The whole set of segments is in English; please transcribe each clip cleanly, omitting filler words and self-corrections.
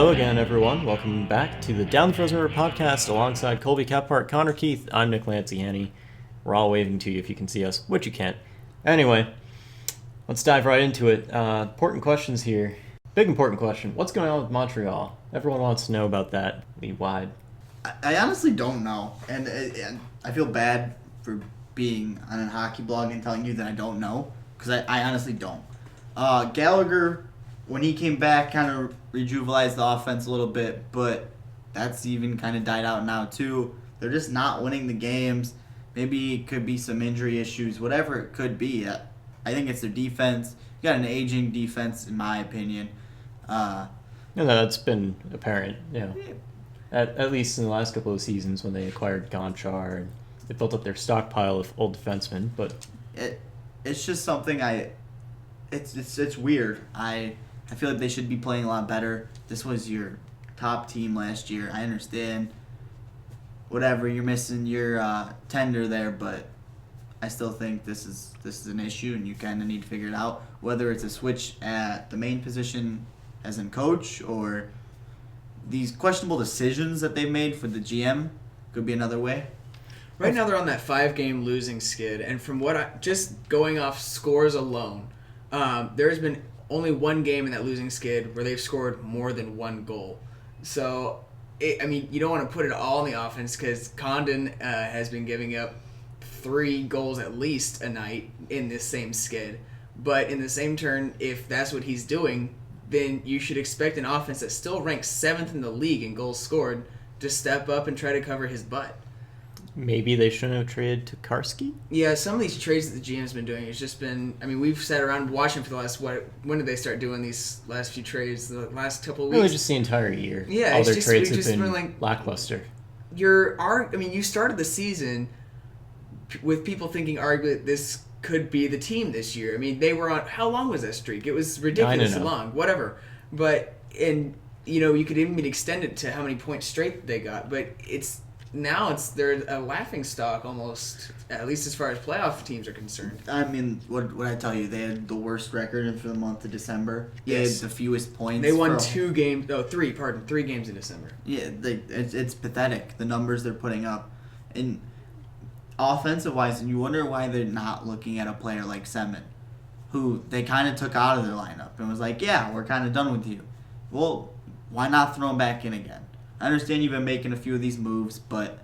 Hello again, everyone. Welcome back to the Down the Frozen River podcast alongside Colby Caphart, Connor Keith. I'm Nick Lanciani. We're all waving to you if you can see us, which you can't. Anyway, let's dive right into it. Important questions here. Big important question. What's going on with Montreal? Everyone wants to know about that league-wide. I honestly don't know, and I feel bad for being on a hockey blog and telling you that I don't know, because I honestly don't. Gallagher, when he came back, kind of rejuvenized the offense a little bit, but that's even kind of died out now too. They're just not winning the games. Maybe it could be some injury issues, whatever it could be. I think it's their defense. You got an aging defense, in my opinion. No, that's been apparent, at least in the last couple of seasons when they acquired Gonchar and they built up their stockpile of old defensemen. But it's just something it's weird. I feel like they should be playing a lot better. This was your top team last year. I understand. Whatever, you're missing your tender there, but I still think this is an issue, and you kind of need to figure it out. Whether it's a switch at the main position, as in coach, or these questionable decisions that they've made for the GM could be another way. Right now they're on that 5-game losing skid, and from just going off scores alone, there's been only one game in that losing skid where they've scored more than one goal. So, you don't want to put it all in the offense because Condon has been giving up 3 goals at least a night in this same skid. But in the same turn, if that's what he's doing, then you should expect an offense that still ranks 7th in the league in goals scored to step up and try to cover his butt. maybe they shouldn't have traded Tokarski? Yeah, some of these trades that the GM's been doing, it's just been, we've sat around watching for the last, when did they start doing these last few trades? The last couple of weeks? Really just the entire year. Yeah, all it's their just, trades we've have just been been lackluster. You started the season with people thinking arguably this could be the team this year. They were on, how long was that streak? It was ridiculously long, whatever. But, you could even extend it to how many points straight they got. But they're a laughing stock almost, at least as far as playoff teams are concerned. What I tell you, they had the worst record for the month of December. They Yes. had the fewest points. They won 3 games in December. Yeah, it's pathetic, the numbers they're putting up. And offensive-wise, and you wonder why they're not looking at a player like Semin, who they kind of took out of their lineup and was like, yeah, we're kind of done with you. Well, why not throw him back in again? I understand you've been making a few of these moves, but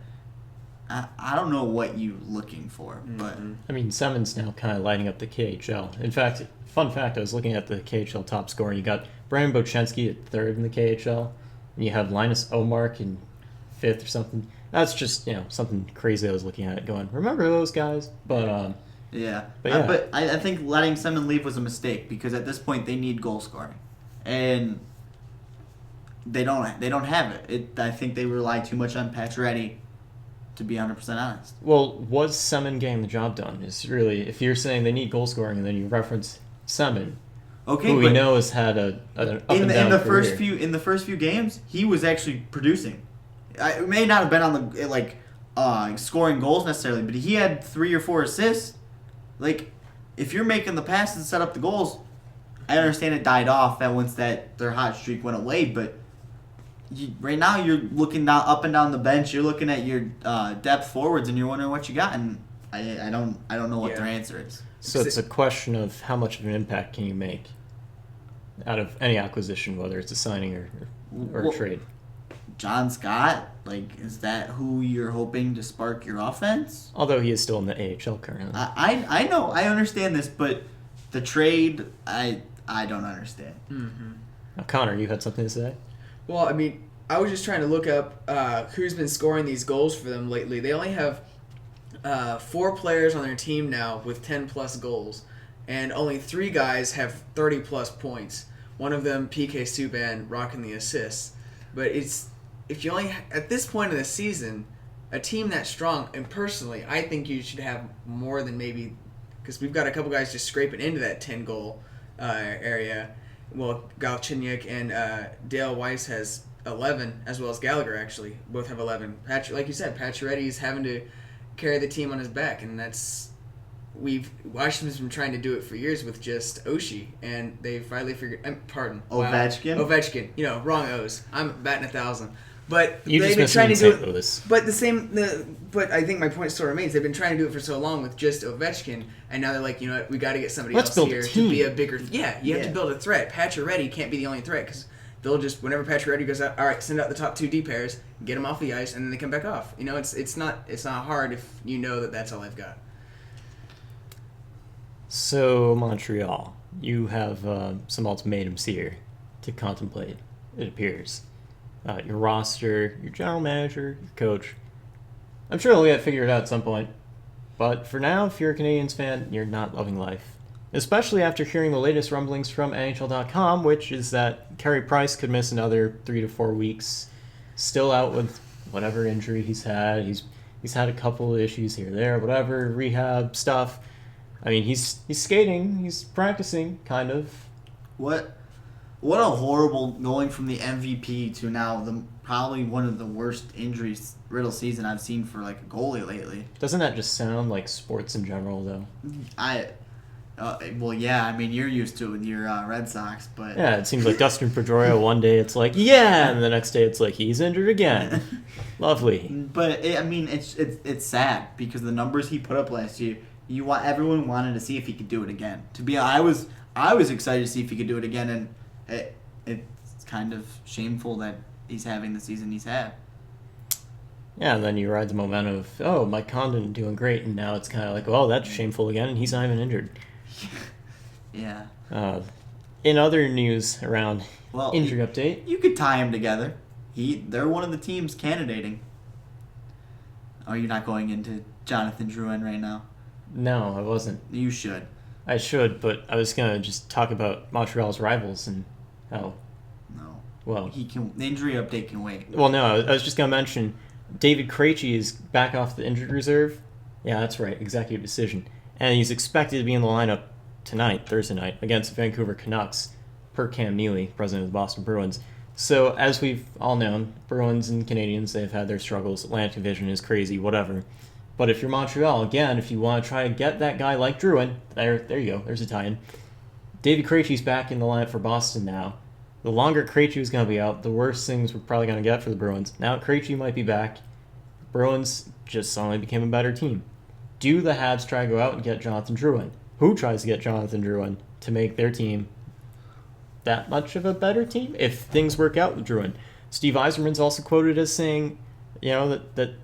I don't know what you're looking for. But Semin's now kind of lighting up the KHL. In fact, fun fact, I was looking at the KHL top scorer, and you got Brandon Bochenski at 3rd in the KHL, and you have Linus Omark in 5th or something. That's just, something crazy I was looking at going, remember those guys? But I think letting Semin leave was a mistake because at this point they need goal scoring. And they don't have it. I think they rely too much on Pacioretty, to be 100% honest. Well, was Semin getting the job done? Is really, if you're saying they need goal scoring and then you reference Semin, who we know has had an up and down career. In the first few games, he was actually producing. It may not have been on the scoring goals necessarily, but he had 3 or 4 assists. If you're making the passes and set up the goals, I understand it died off once their hot streak went away, but right now you're looking up and down the bench. You're looking at your depth forwards, and you're wondering what you got. And I don't know what their answer is. So it's a question of how much of an impact can you make out of any acquisition, whether it's a signing or a trade. John Scott, is that who you're hoping to spark your offense? Although he is still in the AHL currently. I know, I understand this, but the trade, I don't understand. Mm-hmm. Now, Connor, you had something to say? Well, I was just trying to look up who's been scoring these goals for them lately. They only have 4 players on their team now with 10-plus goals, and only 3 guys have 30-plus points. One of them, PK Subban, rocking the assists. But if you only, at this point in the season, a team that strong, and personally, I think you should have more than maybe, because we've got a couple guys just scraping into that 10-goal area. Well, Galchenyuk and Dale Weiss has 11, as well as Gallagher, actually. Both have 11. Like you said, Pacioretty is having to carry the team on his back, and that's Washington's been trying to do it for years with just Oshie, and they finally figured. Ovechkin? Ovechkin. Wrong O's. I'm batting 1,000. But You they've just been missed trying in to do St. it. Louis. But I think my point still remains. They've been trying to do it for so long with just Ovechkin, and now they're like, you know what, we got to get somebody Let's else build a here team. to be a bigger. Yeah, you have Yeah. to build a threat. Pacioretty can't be the only threat because they'll just whenever Pacioretty goes out, all right, send out the top 2 D pairs, get them off the ice, and then they come back off. It's not hard if you know that that's all they've got. So, Montreal, you have some ultimatums here to contemplate, it appears. Your roster, your general manager, your coach. I'm sure they'll get figured out at some point. But for now, if you're a Canadiens fan, you're not loving life. Especially after hearing the latest rumblings from NHL.com, which is that Carey Price could miss another 3 to 4 weeks. Still out with whatever injury he's had. He's had a couple of issues here, there, whatever, rehab stuff. I mean, he's skating, he's practicing, kind of. What a horrible going from the MVP to now probably one of the worst injuries riddle season I've seen for like a goalie lately. Doesn't that just sound like sports in general, though? Well, yeah, I mean, you're used to it with your Red Sox, but... Yeah, it seems like Dustin Pedroia one day it's like, yeah, and the next day it's like, he's injured again. Lovely. But, it's sad because the numbers he put up last year, everyone wanted to see if he could do it again. I was excited to see if he could do it again, and it's kind of shameful that he's having the season he's had. Yeah, and then you ride the momentum of, oh, Mike Condon doing great, and now it's kind of like, well, that's shameful again, and he's not even injured. Yeah. In other news around injury update. You could tie him together. They're one of the teams candidating. Oh, you're not going into Jonathan Drouin right now? No, I wasn't. You should. I should, but I was going to just talk about Montreal's rivals and how, No. well... The injury update can wait. Well, no, I was just going to mention David Krejci is back off the injured reserve. Yeah, that's right, executive decision. And he's expected to be in the lineup tonight, Thursday night, against the Vancouver Canucks, per Cam Neely, president of the Boston Bruins. So, as we've all known, Bruins and Canadiens, they've had their struggles. Atlantic Division is crazy, whatever. But if you're Montreal, again, if you want to try to get that guy like Drouin, there you go, there's a tie-in. David Krejci's back in the lineup for Boston now. The longer Krejci was going to be out, the worse things we're probably going to get for the Bruins. Now Krejci might be back. Bruins just suddenly became a better team. Do the Habs try to go out and get Jonathan Drouin? Who tries to get Jonathan Drouin to make their team that much of a better team if things work out with Drouin? Steve Yzerman's also quoted as saying, that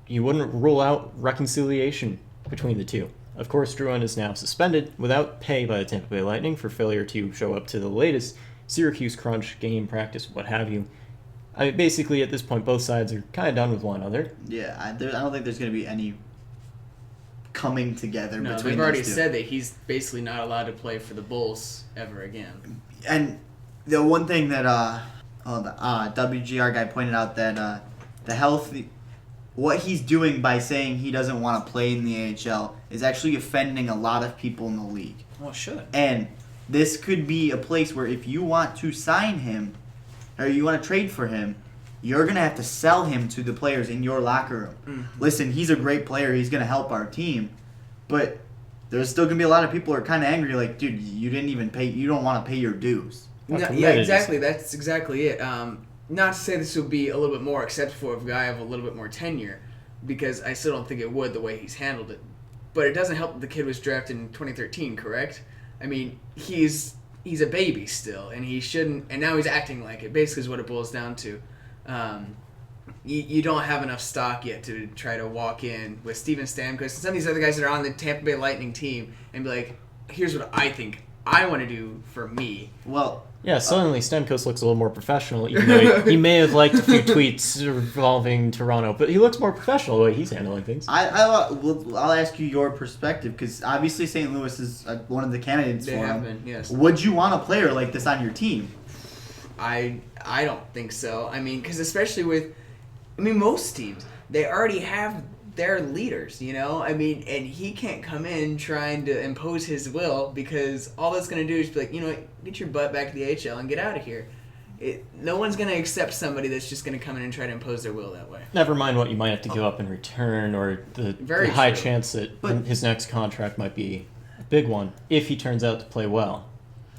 you wouldn't rule out reconciliation between the two. Of course, Drouin is now suspended without pay by the Tampa Bay Lightning for failure to show up to the latest Syracuse Crunch game, practice, what have you. I mean, basically, at this point, both sides are kind of done with one another. Yeah, I don't think there's going to be any coming together No, between they've already those two. said that he's basically not allowed to play for the Bulls ever again. And the one thing that the WGR guy pointed out that what he's doing by saying he doesn't want to play in the AHL is actually offending a lot of people in the league. Well, it should. And this could be a place where if you want to sign him or you want to trade for him, you're going to have to sell him to the players in your locker room. Mm-hmm. Listen, he's a great player. He's going to help our team. But there's still going to be a lot of people who are kind of angry like, dude, you didn't even pay. You don't want to pay your dues. How No, committed yeah, is exactly. That's exactly it. Not to say this would be a little bit more acceptable if a guy have a little bit more tenure, because I still don't think it would the way he's handled it. But it doesn't help that the kid was drafted in 2013, correct? I mean, he's a baby still, and he shouldn't. And now he's acting like it. Basically, is what it boils down to. You don't have enough stock yet to try to walk in with Steven Stamkos and some of these other guys that are on the Tampa Bay Lightning team and be like, here's what I think I want to do for me. Well, Yeah, suddenly Stamkos looks a little more professional, even though he may have liked a few tweets involving Toronto, but he looks more professional the way he's handling things. I'll ask you your perspective because obviously St. Louis is one of the candidates They for have him. been, yes. Would you want a player like this on your team? I don't think so. I mean, because especially with, most teams, they already have their leaders, I mean, and he can't come in trying to impose his will because all that's going to do is be like, get your butt back to the AHL and get out of here. No one's going to accept somebody that's just going to come in and try to impose their will that way. Never mind what you might have to give up in return, or the Very high true. chance that But- his next contract might be a big one if he turns out to play well.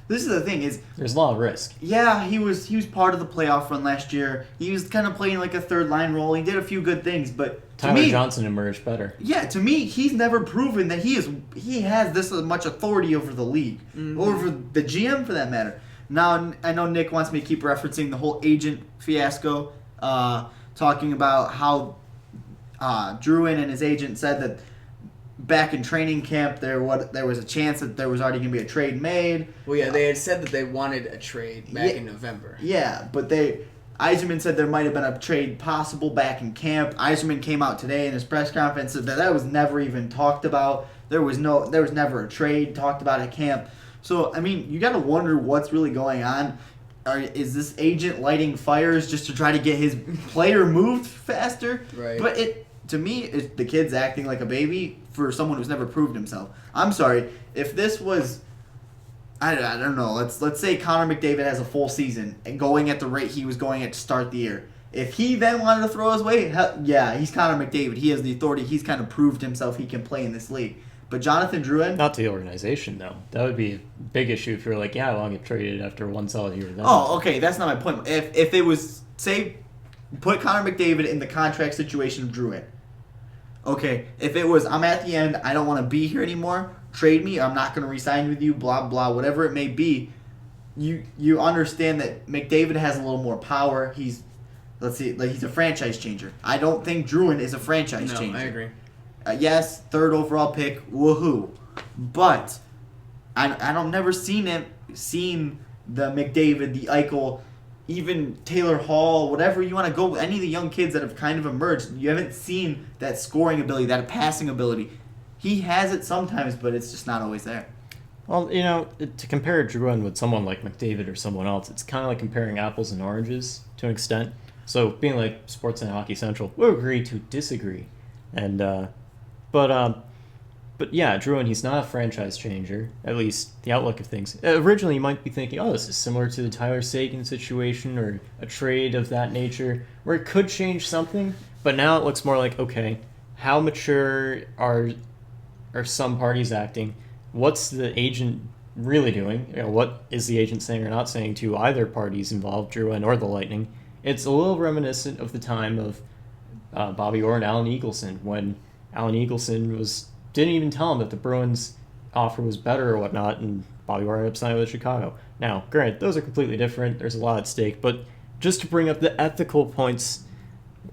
This is the thing is, There's a lot of risk. yeah, he was part of the playoff run last year. He was kind of playing like a third line role. He did a few good things, but to Tyler me, Johnson emerged better. yeah, to me, he's never proven that he has this much authority over the league, over the GM for that matter. Now, I know Nick wants me to keep referencing the whole agent fiasco, talking about how Druin and his agent said that back in training camp there was a chance that there was already going to be a trade made. Well, yeah, they had said that they wanted a trade back in November. Yeah, but Yzerman said there might have been a trade possible back in camp. Yzerman came out today in his press conference and said that was never even talked about. There was never a trade talked about at camp. So, I mean, you got to wonder what's really going on. Is this agent lighting fires just to try to get his player moved faster? Right. But to me, the kid's acting like a baby for someone who's never proved himself. I'm sorry. If this was, I don't know. Let's say Connor McDavid has a full season and going at the rate he was going at to start the year. If he then wanted to throw his weight, yeah, he's Connor McDavid. He has the authority. He's kind of proved himself he can play in this league. But Jonathan Drouin, Not to the organization, though. That would be a big issue if you're like, yeah, well, I'll get traded after one solid year. Then. oh, okay, that's not my point. If it was, say, put Connor McDavid in the contract situation of Drouin. Okay, if it was, I'm at the end, I don't want to be here anymore, trade me, I'm not going to re-sign with you, blah, blah, whatever it may be, you understand that McDavid has a little more power. He's a franchise changer. I don't think Drouin is a franchise No, changer. I agree. Yes, third overall pick, woohoo. But I don't never seen the McDavid, the Eichel, even Taylor Hall, whatever you want to go, any of the young kids that have kind of emerged, you haven't seen that scoring ability, that passing ability. He has it sometimes, but it's just not always there. Well, you know, to compare Drouin with someone like McDavid or someone else, it's kind of like comparing apples and oranges to an extent. So being like Sports and Hockey Central, we'll agree to disagree. And but yeah, Drouin, he's not a franchise changer, at least the outlook of things. Originally, you might be thinking, oh, this is similar to the Tyler Seguin situation or a trade of that nature, where it could change something. But now it looks more like, okay, how mature are some parties acting? What's the agent really doing? You know, what is the agent saying or not saying to either parties involved, Drouin or the Lightning? It's a little reminiscent of the time of Bobby Orr and Alan Eagleson, when Alan Eagleson didn't even tell him that the Bruins offer was better or whatnot, and Bobby Orr ended up signing with Chicago. Now, granted, those are completely different. There's a lot at stake, but just to bring up the ethical points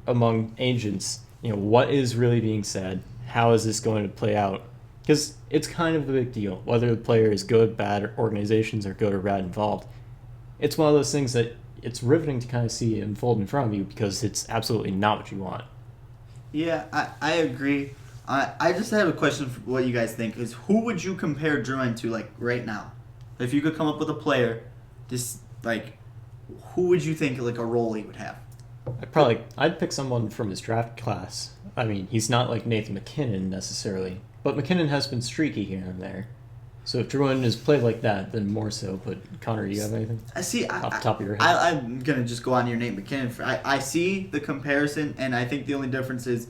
among agents, you know, what is really being said? How is this going to play out? Because it's kind of a big deal, whether the player is good, bad, or organizations are good or bad involved. It's one of those things that it's riveting to kind of see unfold in front of you because it's absolutely not what you want. Yeah, I agree. I just have a question for what you guys think is who would you compare Drouin to like right now? If you could come up with a player, just like who would you think like a role he would have? I'd pick someone from his draft class. I mean, he's not like Nathan McKinnon necessarily, but McKinnon has been streaky here and there. So if Drouin is played like that, then more so. But Connor, do you have anything I see. off the top of your head? I'm gonna just go on your Nate McKinnon. I see the comparison, and I think the only difference is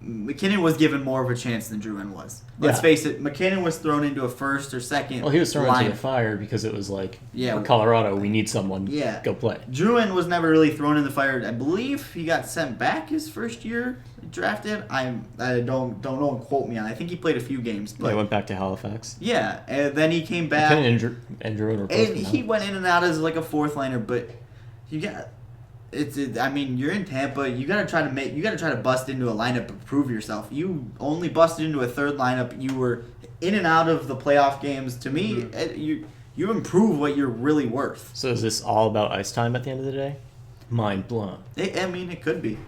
McKinnon was given more of a chance than Drouin was. Let's Yeah. face it, McKinnon was thrown into a first or second. Well, he was thrown line. into the fire because it was like, Yeah. we're Colorado, we need someone. Yeah. Go play. Drouin was never really thrown in the fire. I believe he got sent back his first year drafted. I don't know and quote me on. I think he played a few games, They but went back to Halifax. yeah, and then he came back. McKinnon and Drouin were both And from he Halifax. went in and out as like a fourth liner, but you got I mean, you're in Tampa. You gotta try to bust into a lineup and prove yourself. You only busted into a third lineup. You were in and out of the playoff games. To me, you improve what you're really worth. So is this all about ice time at the end of the day? Mind blown. I mean, it could be.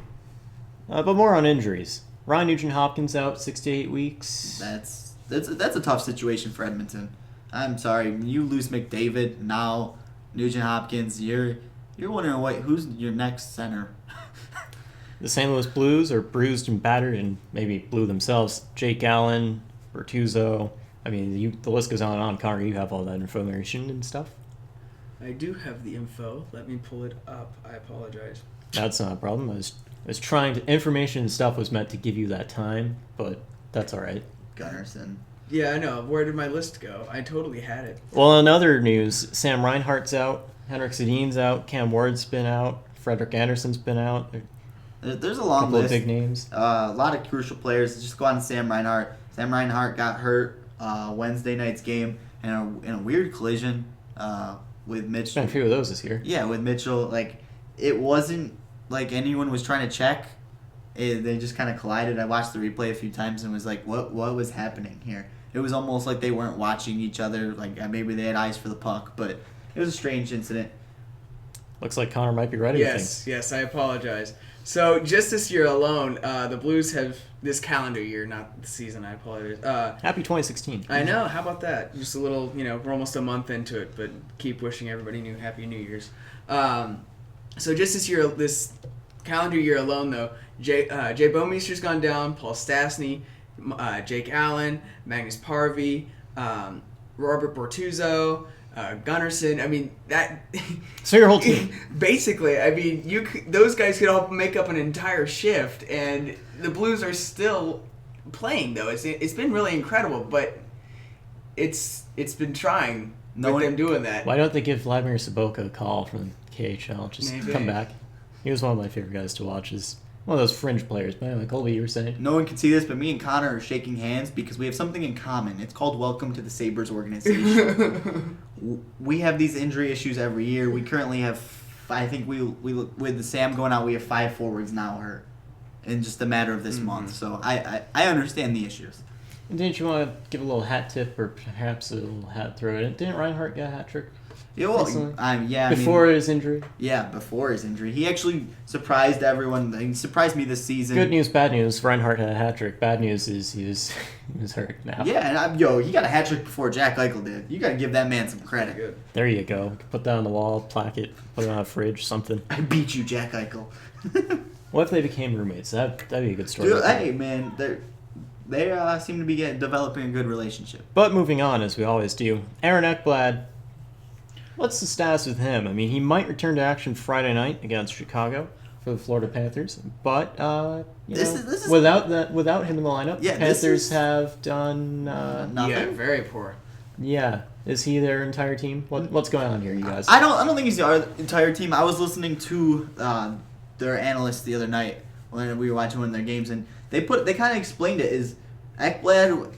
But more on injuries. Ryan Nugent-Hopkins out 6 to 8 weeks. That's a tough situation for Edmonton. I'm sorry, you lose McDavid now, Nugent Hopkins. You're wondering who's your next center. The St. Louis Blues are bruised and battered and maybe blue themselves. Jake Allen, Bertuzzo. I mean, the list goes on and on. Connor, you have all that information and stuff. I do have the info. Let me pull it up. I apologize. That's not a problem. I was trying to. Information and stuff was meant to give you that time, but that's all right. Gunnarsson. Yeah, I know. Where did my list go? I totally had it. Well, in other news, Sam Reinhart's out, Henrik Sedin's out, Cam Ward's been out, Frederick Anderson's been out. There's a A long couple of list. big names. A lot of crucial players. Just go on to Sam Reinhart. Sam Reinhart got hurt Wednesday night's game in a weird collision with Mitch. Been a few of those this year. Yeah, with Mitchell. Like, it wasn't like anyone was trying to check. They just kind of collided. I watched the replay a few times and was like, what was happening here? It was almost like they weren't watching each other. Like, maybe they had eyes for the puck, but it was a strange incident. Looks like Connor might be ready with things. Yes, I apologize. So just this year alone, the Blues have this calendar year, not the season. I apologize. Happy 2016. I know. How about that? Just a little, we're almost a month into it, but keep wishing everybody Happy New Year's. So just this calendar year alone, though, Jay Bouwmeester's gone down, Paul Stastny, Jake Allen, Magnus Parvey, Robert Bortuzzo, Gunnarsson. I mean, that... So your whole team. Basically, I mean, those guys could all make up an entire shift, and the Blues are still playing, though. It's been really incredible, but it's been trying with them doing that. Why don't they give Vladimir Sobotka a call from KHL? Just Maybe. come back. He was one of my favorite guys to watch. Is one of those fringe players. But anyway, Colby, you were saying? No one can see this, but me and Connor are shaking hands because we have something in common. It's called Welcome to the Sabres organization. We have these injury issues every year. We currently have, I think we with the Sam going out, we have 5 forwards now hurt in just a matter of this month. So I understand the issues. And didn't you want to give a little hat tip or perhaps a little hat throw in? Didn't Reinhardt get a hat trick? Yeah, well, recently? yeah. Before his injury? Yeah, before his injury. He actually surprised everyone. He surprised me this season. Good news, bad news. Reinhardt had a hat trick. Bad news is he was hurt now. Yeah, and he got a hat trick before Jack Eichel did. You got to give that man some credit. Good. There you go. Put that on the wall, plaque it, put it on a fridge, something. I beat you, Jack Eichel. What if they became roommates? That'd be a good story. Dude, hey, man, they seem to be developing a good relationship. But moving on, as we always do, Aaron Ekblad. What's the status with him? I mean, he might return to action Friday night against Chicago for the Florida Panthers, but This is without him in the lineup, Yeah, the this Panthers is- have done nothing. Yeah, very poor. Yeah, is he their entire team? What's going on here, you guys? I don't think he's our entire team. I was listening to their analysts the other night when we were watching one of their games, and they kind of explained it is Ekblad,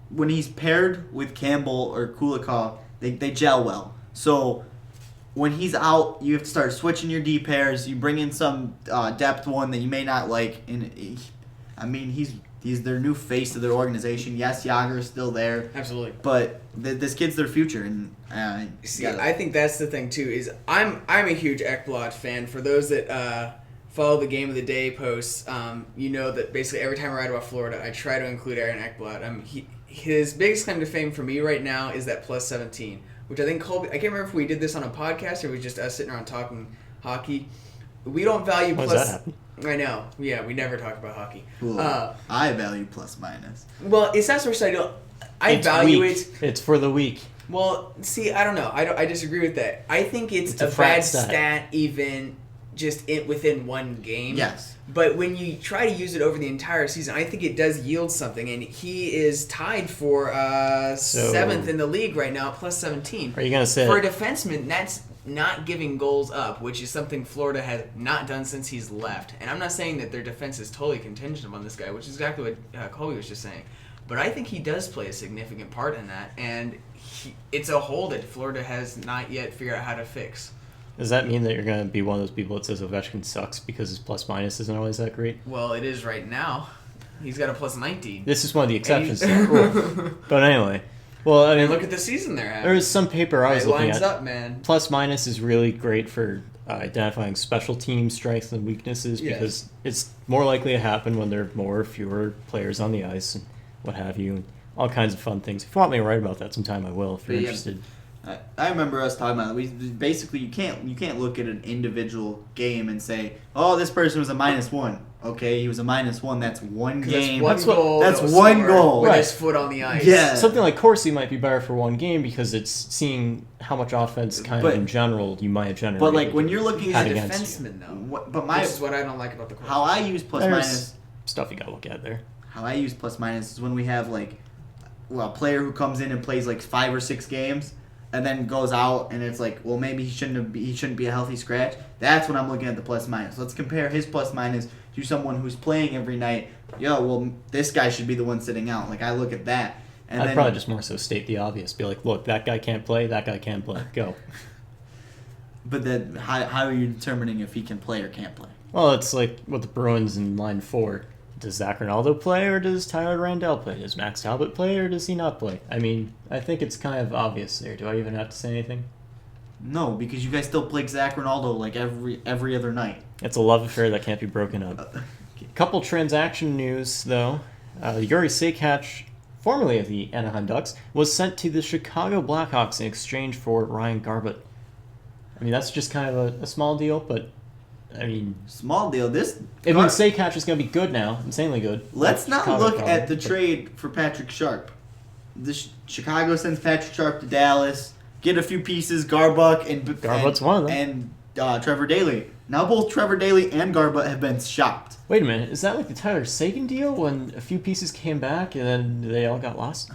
when he's paired with Campbell or Kulikov, they gel well. So when he's out, you have to start switching your D pairs. You bring in some depth one that you may not like, and he's their new face of their organization. Yes, Yager is still there, Absolutely. but this kid's their future, and See, I think that's the thing too. Is I'm a huge Ekblad fan. For those that follow the Game of the Day posts, you know that basically every time I write about Florida, I try to include Aaron Ekblad. His biggest claim to fame for me right now is that plus 17, which I think Colby. I can't remember if we did this on a podcast or it was just us sitting around talking hockey. We don't value How does plus. that happen? I know. Yeah, we never talk about hockey. Cool. I value plus minus. Well, it's not so much that I It's value weak. it. It's for the weak. Well, see, I don't know. I disagree with that. I think it's a a frat bad stat. stat even just within one game. Yes. But when you try to use it over the entire season, I think it does yield something. And he is tied for 7th in the league right now, plus 17. Are you gonna say For a defenseman, that's not giving goals up, which is something Florida has not done since he's left. And I'm not saying that their defense is totally contingent upon this guy, which is exactly what Colby was just saying. But I think he does play a significant part in that, and it's a hole that Florida has not yet figured out how to fix. Does that mean that you're going to be one of those people that says Ovechkin sucks because his plus minus isn't always that great? Well, it is right now. He's got a plus 19. This is one of the exceptions to that rule. But anyway, well, I mean, And look at the season they're having. there was some paper I was It looking lines at. up, man. Plus minus is really great for identifying special team strengths and weaknesses Yes. because it's more likely to happen when there are fewer players on the ice and what have you, and all kinds of fun things. If you want me to write about that sometime, I will. If you're Yeah. interested. I remember us talking about it. We basically you can't look at an individual game and say, oh, this person was a -1. Okay, he was a -1. That's one 'Cause game. That's one goal. that's that was one scored goal. with Right. his foot on the ice. Yeah. Something like Corsi might be better for one game because it's seeing how much offense kind But- of in general you might have generated. But like when you're looking He's at a Had against defenseman though. but my Which is what I don't like about the Corsi. how I use plus There's minus stuff you gotta look at there. how I use plus minus is when we have like a player who comes in and plays like 5 or 6 games and then goes out and it's like, well, maybe he shouldn't be a healthy scratch. That's when I'm looking at the plus minus. Let's compare his plus minus to someone who's playing every night. Well, this guy should be the one sitting out. Like I look at that, and I'd then probably just more so state the obvious. Be like, look, that guy can't play, that guy can't play. Go. But then how are you determining if he can play or can't play? Well, it's like with the Bruins in line 4. Does Zach Ronaldo play or does Tyler Randell play? Does Max Talbot play or does he not play? I mean, I think it's kind of obvious there. Do I even have to say anything? No, because you guys still play Zach Ronaldo like every other night. It's a love affair that can't be broken up. Couple transaction news, though. Yuri Sekach, formerly of the Anaheim Ducks, was sent to the Chicago Blackhawks in exchange for Ryan Garbutt. I mean, that's just kind of a small deal, but, I mean... Small deal. It means Sekach is going to be good now, insanely good. Let's not Chicago look probably, at the but- trade for Patrick Sharp. Chicago sends Patrick Sharp to Dallas, get a few pieces, Garbutt Garbutt's one of them. and Trevor Daley. Now both Trevor Daley and Garbutt have been shopped. Wait a minute, is that like the Tyler Sagan deal when a few pieces came back and then they all got lost?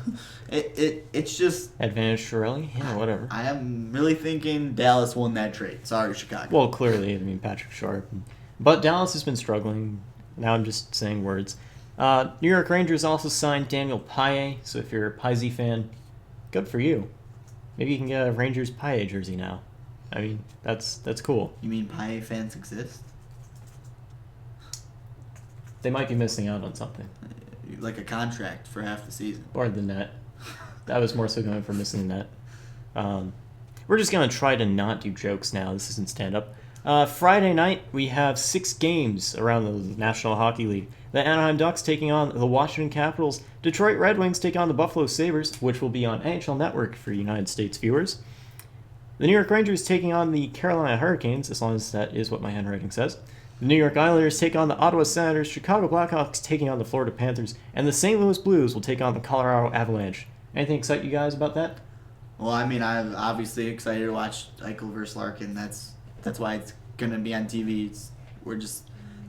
It's just Advantage Shirelli? Yeah, whatever. I am really thinking Dallas won that trade. Sorry, Chicago. Well, clearly, I mean, Patrick Sharp. But Dallas has been struggling. Now I'm just saying words. New York Rangers also signed Daniel Paille, so if you're a Paisy fan, good for you. Maybe you can get a Rangers Paille jersey now. I mean, that's cool. You mean Pie fans exist? They might be missing out on something. Like a contract for half the season. Or the net. That was more so going for missing the net. We're just going to try to not do jokes now. This isn't stand-up. Friday night, we have 6 games around the National Hockey League. The Anaheim Ducks taking on the Washington Capitals. Detroit Red Wings take on the Buffalo Sabres, which will be on NHL Network for United States viewers. The New York Rangers taking on the Carolina Hurricanes, as long as that is what my handwriting says. The New York Islanders take on the Ottawa Senators, Chicago Blackhawks taking on the Florida Panthers, and the St. Louis Blues will take on the Colorado Avalanche. Anything excite you guys about that? Well, I mean, I'm obviously excited to watch Eichel versus Larkin. That's why it's gonna be on TV.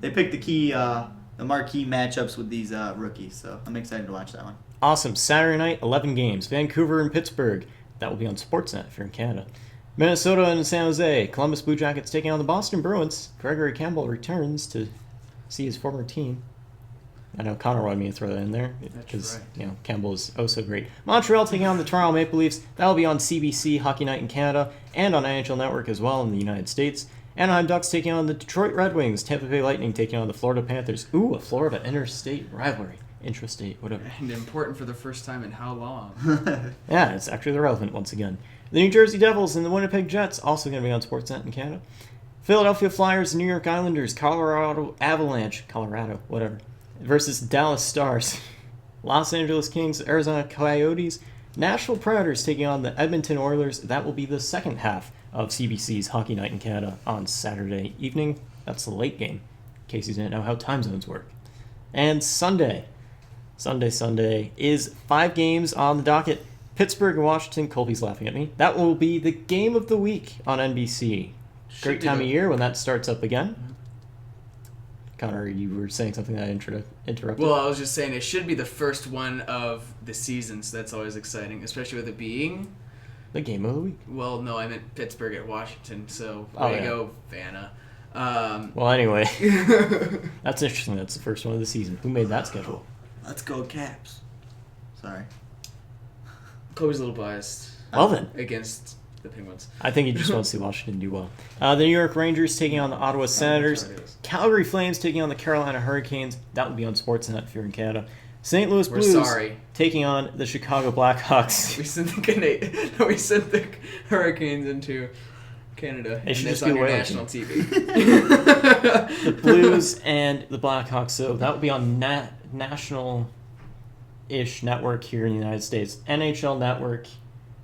They picked the marquee matchups with these rookies, so I'm excited to watch that one. Awesome. Saturday night, 11 games. Vancouver and Pittsburgh. That will be on Sportsnet if you're in Canada. Minnesota and San Jose. Columbus Blue Jackets taking on the Boston Bruins. Gregory Campbell returns to see his former team. I know Connor wanted me to throw that in there because right. Campbell is oh so great. Montreal taking on the Toronto Maple Leafs. That will be on CBC Hockey Night in Canada and on NHL Network as well in the United States. Anaheim Ducks taking on the Detroit Red Wings. Tampa Bay Lightning taking on the Florida Panthers. Ooh, a Florida interstate rivalry. Intrastate, whatever. And important for the first time in how long? Yeah, it's actually relevant once again. The New Jersey Devils and the Winnipeg Jets also going to be on Sportsnet in Canada. Philadelphia Flyers, New York Islanders, Colorado Avalanche, whatever, versus Dallas Stars. Los Angeles Kings, Arizona Coyotes, Nashville Predators taking on the Edmonton Oilers. That will be the second half of CBC's Hockey Night in Canada on Saturday evening. That's the late game, in case you didn't know how time zones work. And Sunday is 5 games on the docket. Pittsburgh and Washington. Colby's laughing at me. That will be the game of the week on NBC. Great time of year when that starts up again. Connor, you were saying something that I interrupted. Well, I was just saying it should be the first one of the season, so that's always exciting, especially with it being... The game of the week. Well, no, I meant Pittsburgh at Washington, so Oh, way yeah. to go, Vanna. Well, anyway, that's interesting. That's the first one of the season. Who made that schedule? Let's go Caps. Sorry. Kobe's a little biased Well then, against the Penguins. I think he just wants to see Washington do well. The New York Rangers taking on the Ottawa Senators. That's what it is. Calgary Flames taking on the Carolina Hurricanes. That will be on Sportsnet if you're in Canada. St. Louis We're Blues sorry. taking on the Chicago Blackhawks. We sent the Hurricanes into Canada, They and should it's just be on your Whalers. national TV. The Blues and the Blackhawks. So that will be on national-ish network here in the United States. NHL Network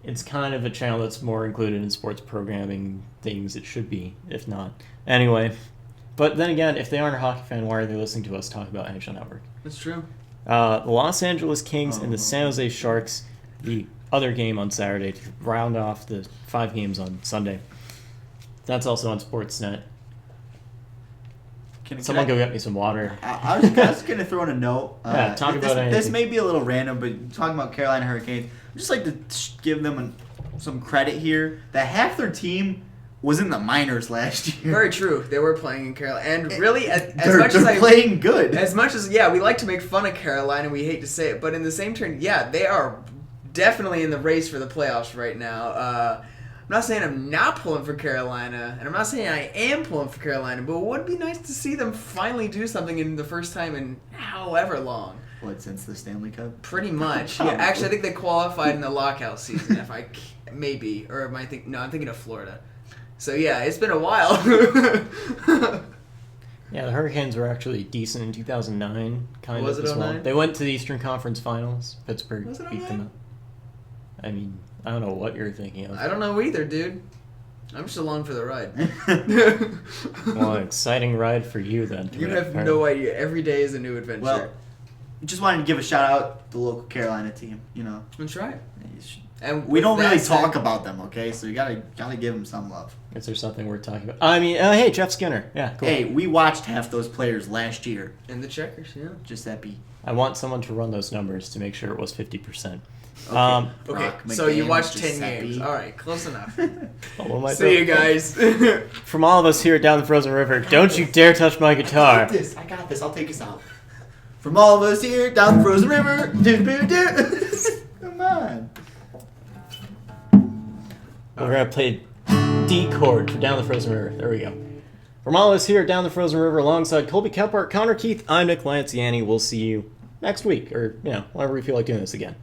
it's kind of a channel that's more included in sports programming things. It should be, if not. Anyway, but then again, if they aren't a hockey fan, why are they listening to us talk about NHL Network? That's true. The Los Angeles Kings and the San Jose Sharks, the other game on Saturday to round off the 5 games on Sunday. That's also on Sportsnet. Someone go get me some water. I was going to throw in a note. Talk about anything. This may be a little random, but talking about Carolina Hurricanes, I'd just like to give them some credit here that half their team was in the minors last year. Very true. They were playing in Carolina, and really, as They're much as playing good. As much as we like to make fun of Carolina, we hate to say it, but in the same turn, they are definitely in the race for the playoffs right now. I'm not saying I'm not pulling for Carolina, and I'm not saying I am pulling for Carolina, but it would be nice to see them finally do something in the first time in however long. What, since the Stanley Cup? Pretty much. Yeah, actually, I think they qualified in the lockout season. Maybe, or am I thinking? No, I'm thinking of Florida. So yeah, it's been a while. Yeah, the Hurricanes were actually decent in 2009, kind Was of it as well. 09? They went to the Eastern Conference Finals. Pittsburgh Was it beat them 09? up. I mean, I don't know what you're thinking of. I don't know either, dude. I'm just along for the ride. Well, an exciting ride for you then. You have no idea. Every day is a new adventure. Well, just wanted to give a shout out to the local Carolina team. That's right. And we don't really talk about them, okay? So you gotta give them some love. Is there something worth talking about? I mean, hey, Jeff Skinner. Yeah, cool. Hey, we watched half those players last year. In the checkers, yeah. Giuseppe. I want someone to run those numbers to make sure it was 50%. Okay. Okay, Brock, so you McDaniel, watched 10 Giuseppe. games. All right, close enough. What am I See you doing? guys. From all of us here at Down the Frozen River, don't you dare touch my guitar. I got this. I'll take us out. From all of us here down the frozen river. Come on. We're going to play D chord for Down the Frozen River. There we go. From all of us here at Down the Frozen River alongside Colby Kephart, Connor Keith, I'm Nick Lanciani. We'll see you next week or, whenever we feel like doing this again.